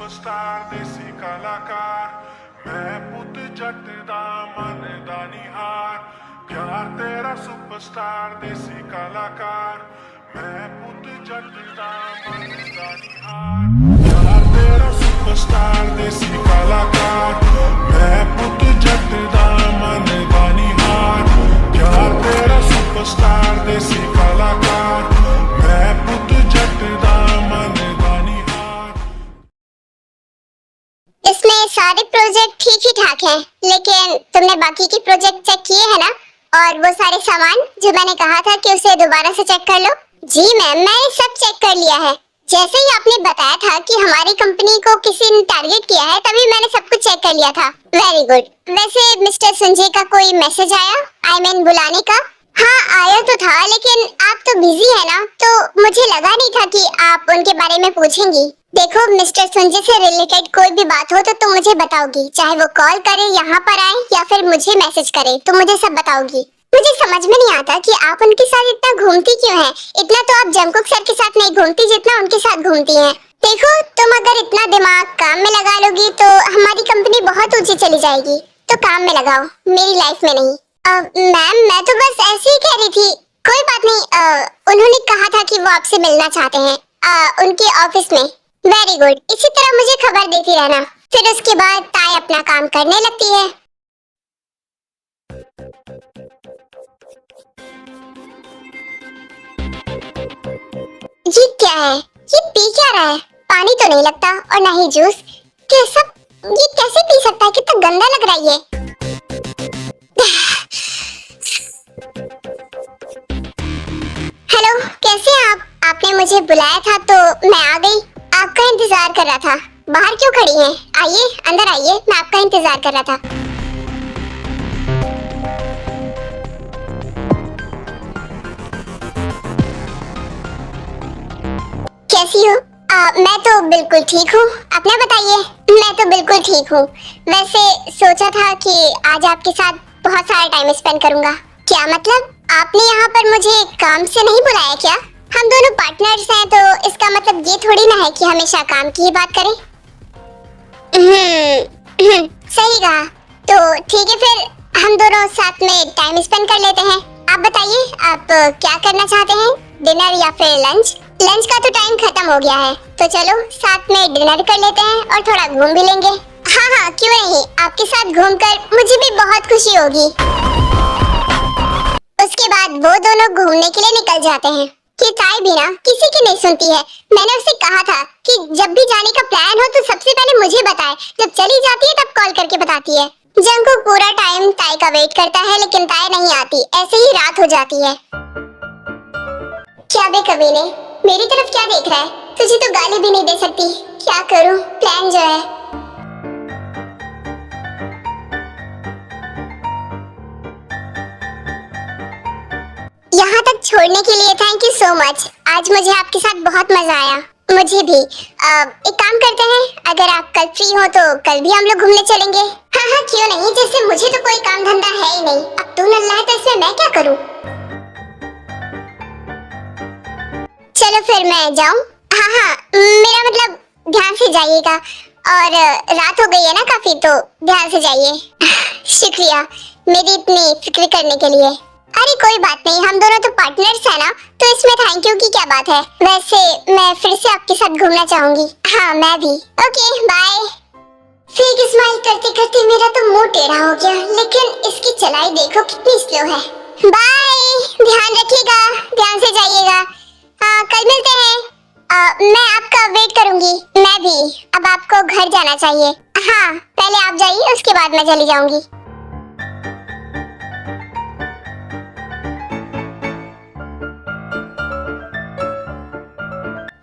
Superstar देसी कलाकार मैं पुत जट दा मन दा निहार प्यार तेरा सुपरस्टार देसी कलाकार मैं पुत जट दा मन दा निहार प्यार तेरा सुपरस्टार देसी कलाकार मैं पुत जट दा मन दा निहार प्यार तेरा सुपरस्टार देसी कलाकार मैं पुत जट दा मन दा निहार। इसमें सारे प्रोजेक्ट ठीक ही ठाक हैं, लेकिन तुमने बाकी के प्रोजेक्ट चेक किए हैं ना? और वो सारे सामान जो मैंने कहा था कि उसे दोबारा से चेक कर लो। जी मैम, मैंने सब चेक कर लिया है। जैसे ही आपने बताया था कि हमारी कंपनी को किसी ने टारगेट किया है, तभी मैंने सब कुछ चेक कर लिया था। Very good. वैसे मिस्टर संजय का कोई मैसेज आया? आई मीन बुलाने का? हाँ आया तो था, लेकिन आप तो बिजी है ना, तो मुझे लगा नहीं था कि आप उनके बारे में पूछेंगी। देखो, मिस्टर संजय से रिलेटेड कोई भी बात हो तो तुम मुझे बताओगी, चाहे वो कॉल करे, यहाँ पर आए या फिर मुझे मैसेज करे, तो मुझे सब बताओगी। मुझे समझ में नहीं आता कि आप उनके साथ इतना घूमती क्यों हैं? इतना तो आप जंकुक सर के साथ नहीं घूमती जितना उनके साथ घूमती हैं। देखो, तुम अगर इतना दिमाग काम में लगा लोगी तो हमारी कंपनी बहुत ऊंची चली जाएगी। तो काम में लगाओ, मेरी लाइफ में नहीं। मैम, मैं तो बस ऐसे ही कह रही थी, कोई बात नहीं। उन्होंने कहा था कि वो आपसे मिलना चाहते हैं उनके ऑफिस में। Very good. इसी तरह मुझे खबर देती रहना, फिर उसके बाद ताई अपना काम करने लगती है। ये क्या है? ये पी क्या रहा है? पानी तो नहीं लगता, और ना ही जूस। ये कैसे पी सकता है? कितना गंदा लग रहा है ये। हेलो, कैसे हैं आप? आपने मुझे बुलाया था तो मैं आ गई। आपका इंतजार कर रहा था। बाहर क्यों खड़ी हैं? आइए, अंदर आइए, मैं आपका इंतजार कर रहा था। कैसी हो? मैं तो बिल्कुल ठीक हूँ। अपना बताइए। मैं तो बिल्कुल ठीक हूँ। वैसे सोचा था कि आज आपके साथ बहुत सारा टाइम स्पेंड करूँगा। क्या मतलब? आपने यहाँ पर मुझे काम से नहीं बुलाया क्या? हम दोनों पार्टनर्स हैं, तो इसका मतलब ये थोड़ी ना है कि हमेशा काम की ही बात करें। सही कहा। तो ठीक है, फिर हम दोनों साथ में टाइम स्पेंड कर लेते हैं। आप बताइए, आप क्या करना चाहते हैं? डिनर या फिर लंच? लंच का तो टाइम खत्म हो गया है, तो चलो साथ में डिनर कर लेते हैं और थोड़ा घूम भी लेंगे। हाँ, क्यों नहीं। आपके साथ घूमकर मुझे भी बहुत खुशी होगी। उसके बाद वो दोनों घूमने के लिए निकल जाते हैं कि ताई भी ना किसी की नहीं सुनती है। मैंने उससे कहा था कि जब भी जाने का प्लान हो तो सबसे पहले मुझे बताए। जब चली जाती है तब कॉल करके बताती है। जंकुक पूरा टाइम ताई का वेट करता है, लेकिन ताई नहीं आती। ऐसे ही रात हो जाती है। क्या बे कमीने, मेरी तरफ क्या देख रहा है? तुझे तो गाली भी नहीं दे सकती। क्या करूं? प्लान जो है। यहाँ तक छोड़ने के लिए थैंक यू सो मच। आज मुझे आपके साथ बहुत मजा आया। मुझे भी। एक काम करते हैं, अगर आप कल फ्री हो तो कल भी हम लोग घूमने चलेंगे। हाँ, क्यों नहीं। जैसे मुझे तो कोई काम धंधा है ही नहीं। अब तू नल्ला है तो इसमें मैं क्या करूँ? चलो फिर मैं जाऊँ? हाँ, मेरा मतलब ध्यान से जाइएगा। और रात हो गई है ना काफी, तो ध्यान से जाइए। शुक्रिया मेरी इतनी फिक्र करने के लिए। अरे कोई बात नहीं, हम दोनों तो पार्टनर्स हैं ना, तो इसमें थैंक यू की क्या बात है। वैसे मैं फिर से आपके साथ घूमना चाहूंगी। हाँ, मैं भी। Okay, bye. फेक स्माइल करते करते मेरा तो मुंह टेढ़ा हो गया, लेकिन इसकी चलाई देखो कितनी स्लो है। बाय, ध्यान रखिएगा, ध्यान से जाइएगा। कल मिलते हैं। मैं आपका वेट करूंगी। मैं भी। अब आपको घर जाना चाहिए। हाँ, पहले आप जाइए, उसके बाद मैं चली जाऊंगी।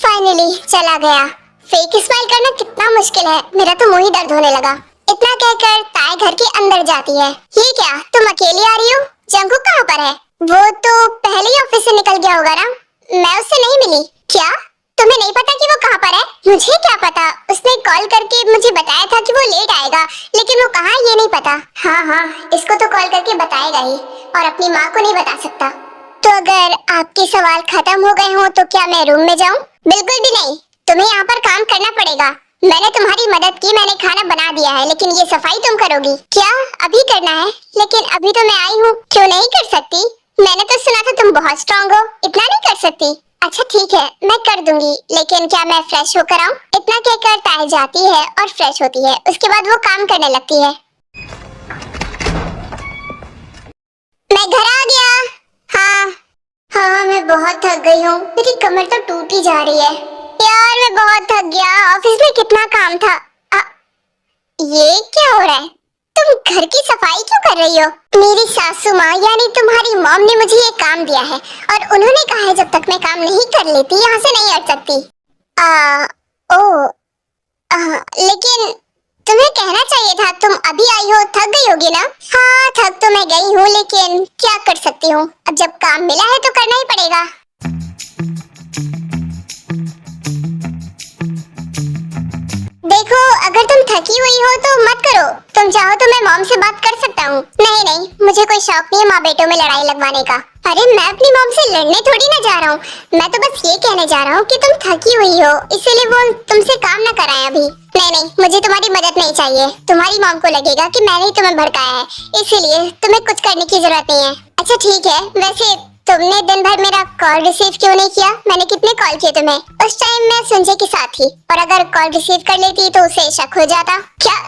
फाइनली चला गया। फेक स्माइल करना कितना मुश्किल है। मेरा तो मुंह ही दर्द होने लगा। इतना कहकर ताई घर के अंदर जाती है। ये क्या, तुम अकेली आ रही हो? जंकुक कहाँ पर है? वो तो पहले ही ऑफिस से निकल गया होगा ना। मैं उससे नहीं मिली। क्या तुम्हें नहीं पता कि वो कहाँ पर है? मुझे क्या पता। उसने कॉल करके मुझे बताया था कि वो लेट आएगा, लेकिन वो कहाँ ये नहीं पता। हाँ, इसको तो कॉल करके बताएगा ही, और अपनी माँ को नहीं बता सकता। तो अगर आपके सवाल खत्म हो गए हो तो क्या मैं रूम में जाऊँ? बिल्कुल भी नहीं, तुम्हें यहाँ पर काम करना पड़ेगा। मैंने तुम्हारी मदद की, मैंने खाना बना दिया है, लेकिन ये सफाई तुम करोगी क्या? अभी करना है? लेकिन अभी तो मैं आई हूँ, क्यों नहीं कर सकती? मैंने तो सुना था तुम बहुत स्ट्रांग हो, इतना नहीं कर सकती? अच्छा ठीक है, मैं कर दूंगी, लेकिन क्या मैं फ्रेश होकर आऊँ? इतना कहकर ताय जाती है और फ्रेश होती है। उसके बाद वो काम करने लगती है। मैं घर आ गया। हाँ, मैं बहुत थक गई हूँ, मेरी कमर तो टूटी जा रही है। यार मैं बहुत थक गया, ऑफिस में कितना काम था। ये क्या हो रहा है? तुम घर की सफाई क्यों कर रही हो? मेरी सासू माँ यानी तुम्हारी मॉम ने मुझे ये काम दिया है और उन्होंने कहा है जब तक मैं काम नहीं कर लेती यहाँ से नहीं हट सकती। लेकिन तुम्हें कहना चाहिए था, तुम अभी आई हो, थक गई होगी ना? हाँ थक तो मैं गई हूँ, लेकिन क्या कर सकती हूँ, अब जब काम मिला है तो करना ही पड़ेगा। देखो अगर तुम थकी हुई हो तो मत करो, तुम चाहो तो मैं मॉम से बात कर सकता हूँ। नहीं, मुझे कोई शौक नहीं है माँ बेटों में लड़ाई लगवाने का। अरे मैं अपनी मॉम से लड़ने थोड़ी ना जा रहा हूँ, मैं तो बस ये कहने जा रहा हूँ कि तुम थकी हुई हो, इसीलिए वो तुमसे काम न कराएं अभी। नहीं, मुझे तुम्हारी मदद नहीं चाहिए। तुम्हारी मॉम को लगेगा कि मैंने ही तुम्हें भड़काया है, इसीलिए तुम्हें कुछ करने की जरूरत नहीं है। अच्छा ठीक है, वैसे तुमने दिन भर मेरा कॉल रिसीव क्यों नहीं किया? मैंने कितने कॉल किए तुम्हें? उस टाइम मैं संजय के साथ थी, और अगर कॉल रिसीव कर लेती तो उसे शक हो जाता। क्या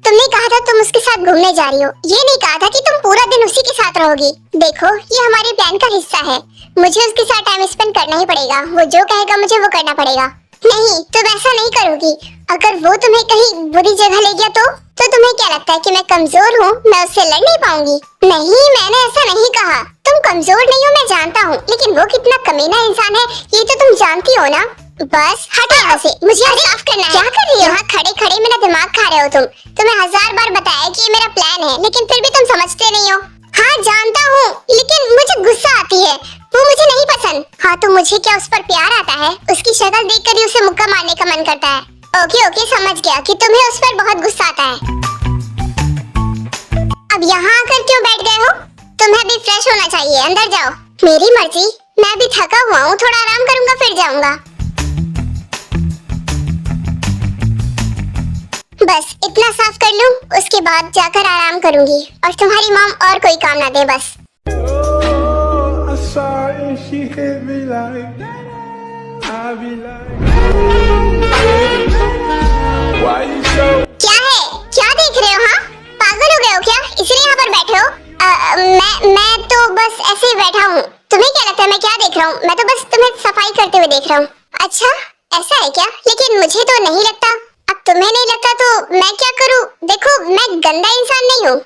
तुमने कहा था तुम उसके साथ घूमने जा रही हो, ये नहीं कहा था कि तुम पूरा दिन उसी के साथ रहोगी। देखो ये हमारे प्लान का हिस्सा है, मुझे उसके साथ टाइम स्पेंड करना ही पड़ेगा, वो जो कहेगा मुझे वो करना पड़ेगा। नहीं तुम ऐसा नहीं करोगी, अगर वो तुम्हें कहीं बुरी जगह ले गया तो तुम्हें क्या लगता है कि मैं कमजोर हूँ, मैं उससे लड़ नहीं पाऊंगी? नहीं मैंने ऐसा नहीं कहा, तुम कमजोर नहीं हो मैं जानता हूँ, लेकिन वो कितना कमीना इंसान है ये तो तुम जानती हो ना। बस हटो यहाँ से, मुझे साफ करना है। क्या कर रही हो? यहाँ खड़े खड़े मेरा दिमाग खा रहे हो तुम। तुम्हें 1000 बार बताया कि ये मेरा प्लान है, लेकिन फिर भी तुम समझते नहीं हो। हाँ जानता हूँ, लेकिन मुझे गुस्सा आती है, वो मुझे नहीं पसंद। हाँ तो मुझे क्या उस पर प्यार आता है? उसकी शक्ल देखकर ही उसे मुक्का मारने का मन करता है। ओके समझ गया कि तुम्हें उस पर बहुत गुस्सा आता है। अब यहाँ आकर क्यों बैठ गए हो? तुम्हें भी फ्रेश होना चाहिए, अंदर जाओ। मेरी मर्जी, मैं भी थका हुआ हूँ, थोड़ा आराम करूंगा फिर जाऊंगा। बस इतना साफ कर लूं, उसके बाद जाकर आराम करूंगी और तुम्हारी मॉम और कोई काम ना दे बस। I saw it and she hit me like I be like Why you so क्या है? क्या देख रहे हो? हाँ पागल हो गए हो क्या? इसलिए यहाँ पर बैठे हो? मैं तो बस ऐसे ही बैठा हूँ। तुम्हें क्या लगता है मैं क्या देख रहा हूँ? मैं तो बस तुम्हें सफाई करते हुए देख रहा हूँ। अच्छा ऐसा है क्या? लेकिन मुझे तो नहीं लगता। अब तुम्हें नहीं लगता तो मैं क्या करूँ? देखो मैं गंदा इंसान नहीं हूँ।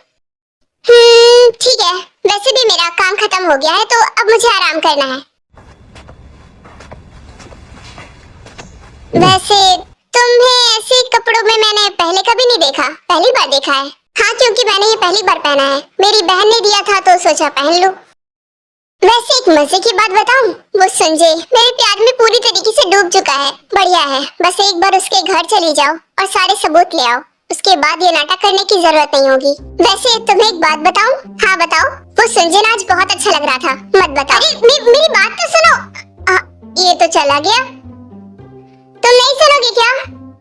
ठीक है, वैसे भी मेरा काम खत्म हो गया है तो अब मुझे आराम करना है। वैसे तुम्हें ऐसे कपड़ों में मैंने पहले कभी नहीं देखा, पहली बार देखा है। हाँ क्योंकि मैंने ये पहली बार पहना है, मेरी बहन ने दिया था तो सोचा पहन लूं। वैसे एक मजे की बात बताऊं, वो संजय मेरे प्यार में पूरी तरीके से डूब चुका है। बढ़िया है, बस एक बार उसके घर चली जाओ और सारे सबूत ले आओ, उसके बाद ये नाटक करने की जरूरत नहीं होगी। वैसे तुम्हें एक बात बताऊं? हाँ बताओ। वो संजय आज बहुत अच्छा लग रहा था। मत बताओ। अरे मेरी बात तो सुनो। ये तो चला गया, तुम नहीं सुनोगे क्या?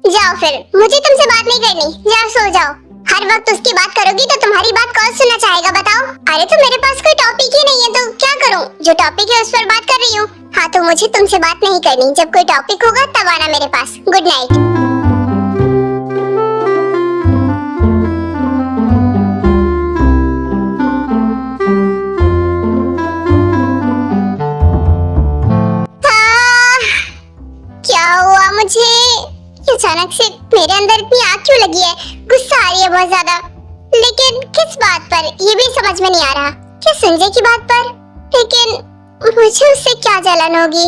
जाओ फिर, मुझे तुमसे बात नहीं करनी, जाओ सो जाओ। हर वक्त उसकी बात करोगी तो तुम्हारी बात कौन सुनना चाहेगा बताओ? अरे तो मेरे पास कोई टॉपिक ही नहीं है तो क्या करूं? जो टॉपिक है उस पर बात कर रही हूँ। हाँ तो मुझे तुमसे बात नहीं करनी, जब कोई टॉपिक होगा तब आना मेरे पास। Good night. मुझे अचानक से मेरे अंदर इतनी आग क्यों लगी है? गुस्सा आ रही है बहुत ज्यादा, लेकिन किस बात पर ये भी समझ में नहीं आ रहा। क्या संजय की बात पर? लेकिन मुझे उससे क्या जलन होगी?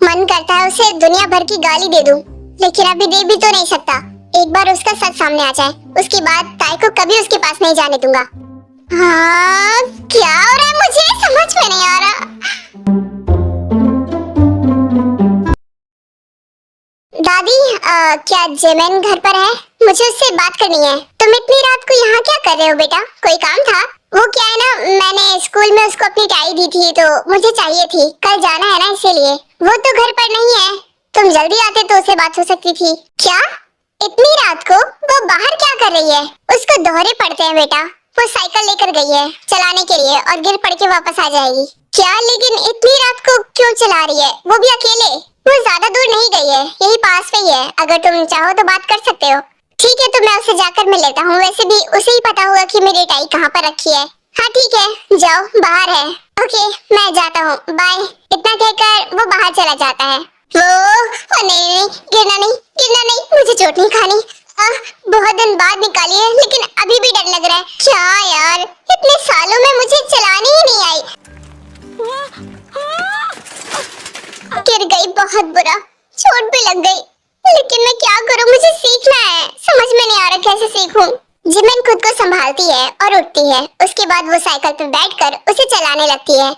मन करता है उसे दुनिया भर की गाली दे दूं, लेकिन अभी दे भी तो नहीं सकता। एक बार उसका सच सामने आ जाए, उसके बाद ताई को कभी उसके पास नहीं जाने दूंगा। हाँ क्या हो रहा है मुझे समझ में नहीं आ रहा। दादी क्या जेमन घर पर है? मुझे उससे बात करनी है। तुम इतनी रात को यहाँ क्या कर रहे हो बेटा? कोई काम था? वो क्या है ना, मैंने स्कूल में उसको अपनी टाई दी थी तो मुझे चाहिए थी, कल जाना है ना इसीलिए। वो तो घर पर नहीं है। तुम जल्दी आते तो उससे बात हो सकती थी। क्या इतनी रात को वो बाहर क्या कर रही है? उसको दौरे पड़ते हैं बेटा। वो साइकिल लेकर गई है चलाने के लिए और गिर पड़ के वापस आ जाएगी। क्या लेकिन इतनी रात को क्यों चला रही है, वो भी अकेले? वो ज्यादा दूर नहीं गई है, यही पास में ही है। अगर तुम चाहो तो बात कर सकते हो। ठीक है, तो मैं उसे जाकर मिल लेता हूँ। वैसे भी उसे ही पता होगा कि मेरी टाई कहाँ पर रखी है। हाँ ठीक है, जाओ, बाहर है। ओके, मैं जाता हूँ, बाय। इतना कहकर वो बाहर चला जाता है। वो नहीं, गिरना नहीं, गिरना नहीं, मुझे चोट नहीं खानी। बहुत दिन बाद निकाली है, लेकिन अभी भी डर लग रहा है। क्या यार, इतने सालों में मुझे चलानी ही नहीं आई। गिर गई, बहुत बुरा, चोट भी लग गई। लेकिन मैं क्या करूं, मुझे सीखना है। समझ में नहीं आ रहा कैसे सीखूं। जिमिन खुद को संभालती है और उठती है। उसके बाद वो साइकिल पर बैठकर उसे चलाने लगती है।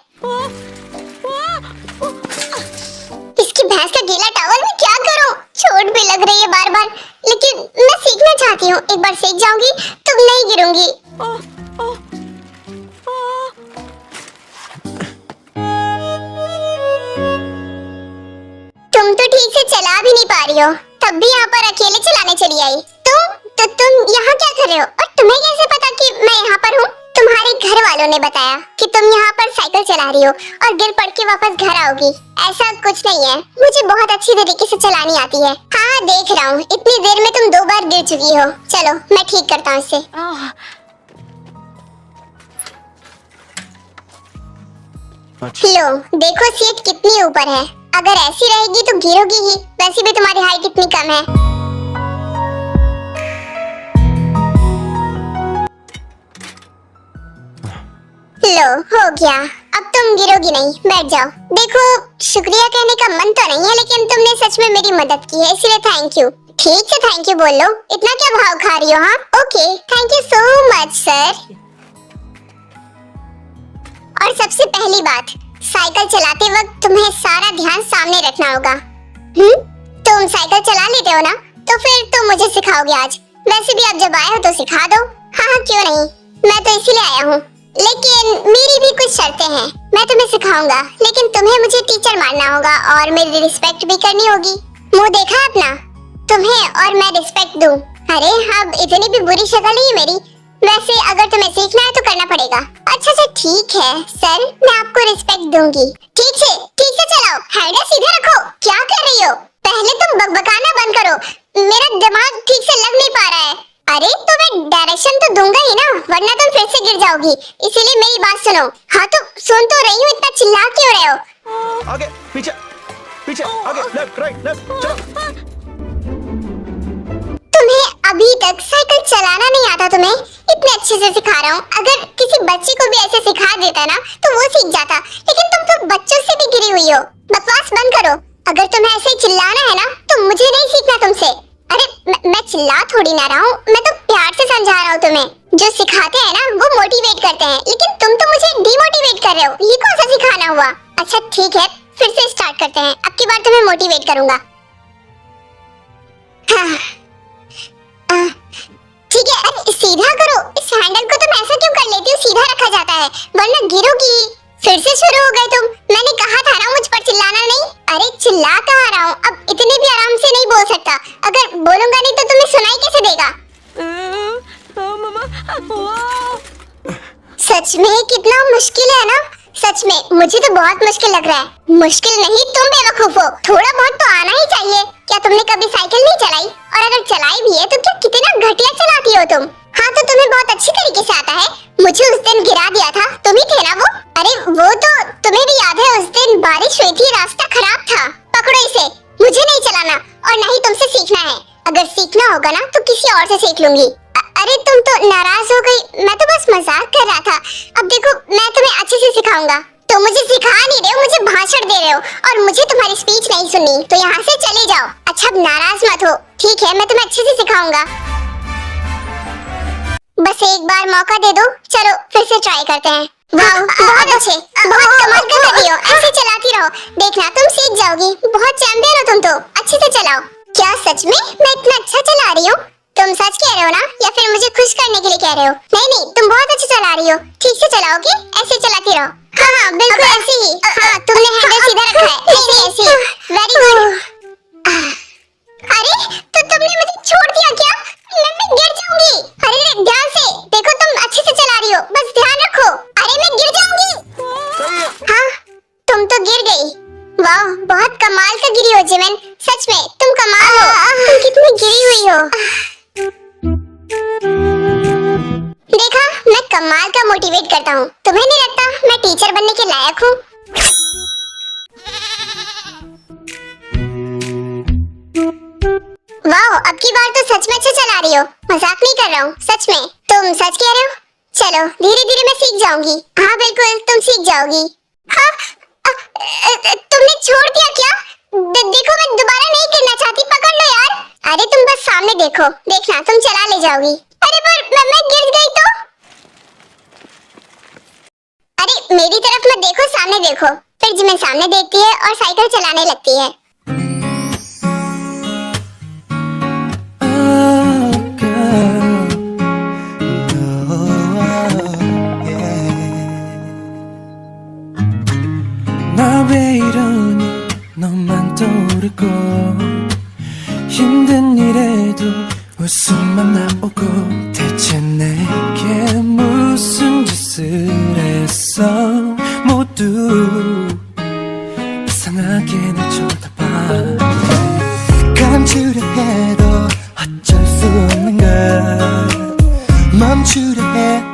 इसकी भैंस का गीला टॉवल मैं क्या करूं? चोट भी लग रही है बार बार, लेकिन मैं सीखना चाहती हूँ। एक बार सीख जाऊंगी तो नहीं गिरूंगी। तुम तो ठीक से चला भी नहीं पा रही हो, तब भी यहाँ पर अकेले चलाने चली आई। तुम यहाँ क्या कर रहे हो? और तुम्हें कैसे पता कि मैं यहाँ पर हूँ? तुम्हारे घर वालों ने बताया कि तुम यहाँ पर साइकिल चला रही हो और गिर पड़ के वापस घर आओगी। ऐसा कुछ नहीं है, मुझे बहुत अच्छी तरीके से चलानी आती है। हाँ देख रहा हूँ, इतनी देर में तुम 2 बार गिर चुकी हो। चलो मैं ठीक करता हूँ इसे। लो देखो, सीट कितनी ऊपर है। अगर ऐसी रहेगी तो गिरोगी ही। वैसे भी तुम्हारी हाइट इतनी कम है। लो, हो गया, अब तुम गिरोगी नहीं। बैठ जाओ। देखो, शुक्रिया कहने का मन तो नहीं है, लेकिन तुमने सच में मेरी मदद की है, इसलिए थैंक यू। ठीक से थैंक यू बोल लो। इतना क्या भाव खा रही हो? हाँ okay, thank you so much sir. और सबसे पहली बात, साइकिल चलाते वक्त तुम्हें सारा ध्यान सामने रखना होगा। तुम साइकिल चला लेते हो ना, तो फिर तुम मुझे सिखाओगे आज। वैसे भी अब जब आए हो तो सिखा दो। हाँ क्यों नहीं, मैं तो इसीलिए आया हूँ। लेकिन मेरी भी कुछ शर्तें हैं। मैं तुम्हें सिखाऊंगा, लेकिन तुम्हें मुझे टीचर मानना होगा और मेरी रिस्पेक्ट भी करनी होगी। मुंह देखा अपना? तुम्हें और मैं रिस्पेक्ट दूं। अरे अब इतनी भी बुरी शक्ल नहीं है मेरी। वैसे अगर तुम्हें सीखना है तो करना पड़ेगा। अच्छा ठीक है सर, मैं आपको रिस्पेक्ट दूंगी। ठीक से चलाओ। हैंडल सीधे रखो। क्या कर रही हो? पहले तुम बकबकाना बंद करो, मेरा दिमाग ठीक से लग नहीं पा रहा है। अरे तो मैं डायरेक्शन तो दूंगा ही ना, वरना तुम फिर से गिर जाओगी। इसीलिए मेरी बात सुनो। हाँ तो सुन तो रही हूँ, इतना चिल्ला क्यों रहे हो? आगे पीछे पीछे, आगे लेफ्ट राइट लेफ्ट, चलो। तुम्हें अभी तक साइकिल चलाना नहीं आता? तुम्हें इतने अच्छे से सिखा रहा हूँ। अगर किसी बच्चे को भी ऐसे सिखा देता ना तो वो सीख जाता, लेकिन तुम तो बच्चों से भी गिरी हुई हो। बकवास बंद करो। अगर तुम्हें ऐसे चिल्लाना है ना तो मुझे नहीं सीखना तुमसे। अरे मैं चिल्ला थोड़ी ना रहा हूँ, मैं तो प्यार से समझा रहा हूँ तुम्हें। जो सिखाते हैं ना वो मोटिवेट करते हैं, लेकिन तुम तो मुझे डिमोटिवेट कर रहे हो। ये कौन सा सिखाना हुआ? अच्छा ठीक है, फिर से स्टार्ट करते हैं। अब की बार तुम्हें मोटिवेट करूंगा। ठीक है, अरे सीधा करो। इस हैंडल को तुम ऐसा क्यों कर लेती हो? सीधा रखा जाता है, वरना गिरोगी। फिर से शुरू हो गए तुम। मैंने कहा था ना मुझ पर चिल्लाना नहीं। अरे चिल्ला कहाँ रहा हूँ, अब इतने भी आराम से नहीं बोल सकता। अगर बोलूंगा नहीं तो तुम्हें सुनाई कैसे देगा? सच में कितना मुश्किल है ना। सच में मुझे तो बहुत मुश्किल लग रहा है। मुश्किल नहीं, तुम बेवकूफ हो। थोड़ा बहुत तो आना ही चाहिए। क्या तुमने कभी साइकिल नहीं चलाई? और अगर चलाई भी है तो क्या कितना घटिया चलाती हो तुम। हाँ तो तुम्हें बहुत अच्छी तरीके से आता है। मुझे उस दिन गिरा दिया था, तुम ही थे ना वो? अरे वो तो तुम्हें भी याद है, उस दिन बारिश हुई थी, रास्ता खराब था। पकड़ो इसे। मुझे नहीं चलाना और ना ही तुमसे सीखना है। अगर सीखना होगा ना तो किसी और से सीख लूंगी। अरे तुम तो नाराज हो गई। मैं तो बस मजाक कर रहा था। अब देखो, मैं तुम्हें अच्छे से सिखाऊंगा। तुम मुझे सिखा नहीं रहे हो, मुझे भाषण दे रहे हो और मुझे तुम्हारी स्पीच नहीं सुननी, तो यहाँ से चले जाओ। अच्छा अब नाराज मत हो, ठीक है? मैं तुम्हें अच्छे से सिखाऊंगा। बस एक बार मौका दे दो। चलो फिर से ट्राई करते हैं। वाह, बहुत अच्छे, बहुत कमाल कर रही हो। ऐसे चलाती रहो, देखना तुम सीख जाओगी। बहुत चैंपियन हो तुम तो। अच्छे से चलाओ। क्या सच में मैं इतना अच्छा चला रही हूँ? तुम सच कह रहे हो ना, या फिर मुझे खुश करने के लिए कह रहे हो? नहीं, तुम बहुत अच्छे चला रही हो। ठीक से चलाओगे? ऐसे चलाती रहो। हाँ बिल्कुल ऐसे ही। हाँ तुमने हैंडल सीधा रखा है, ऐसे। Very good. वाह, बहुत कमाल का गिरी हो जिमिन। सच में तुम कमाल हो। तुम कितनी गिरी हुई हो। देखा, मैं कमाल का मोटिवेट करता हूँ। तुम्हें नहीं लगता मैं टीचर बनने के लायक हूँ? वाह, अब की बार तो सच में अच्छा चला रही हो। मजाक नहीं कर रहा हूँ, सच में। तुम सच कह रहे हो? चलो, धीरे धीरे मैं सीख जाऊंगी। हाँ बिल्कुल, तुम सीख जाओगी। हाँ, तुमने छोड़ दिया क्या? देखो, मैं दोबारा नहीं करना चाहती। पकड़ लो यार। अरे तुम बस सामने देखो, देखना तुम चला ले जाओगी। अरे पर मैं गिर गई तो? अरे मेरी तरफ मत देखो, सामने देखो। फिर जिमिन सामने देखती है और साइकिल चलाने लगती है। 나 왜 이러니 너만 떠오르고 힘든 일에도 웃음만 나오고 대체 내게 무슨 짓을 했어 모두 이상하게 날 쳐다봐 감추려 해도 어쩔 수 없는 걸 멈추려 해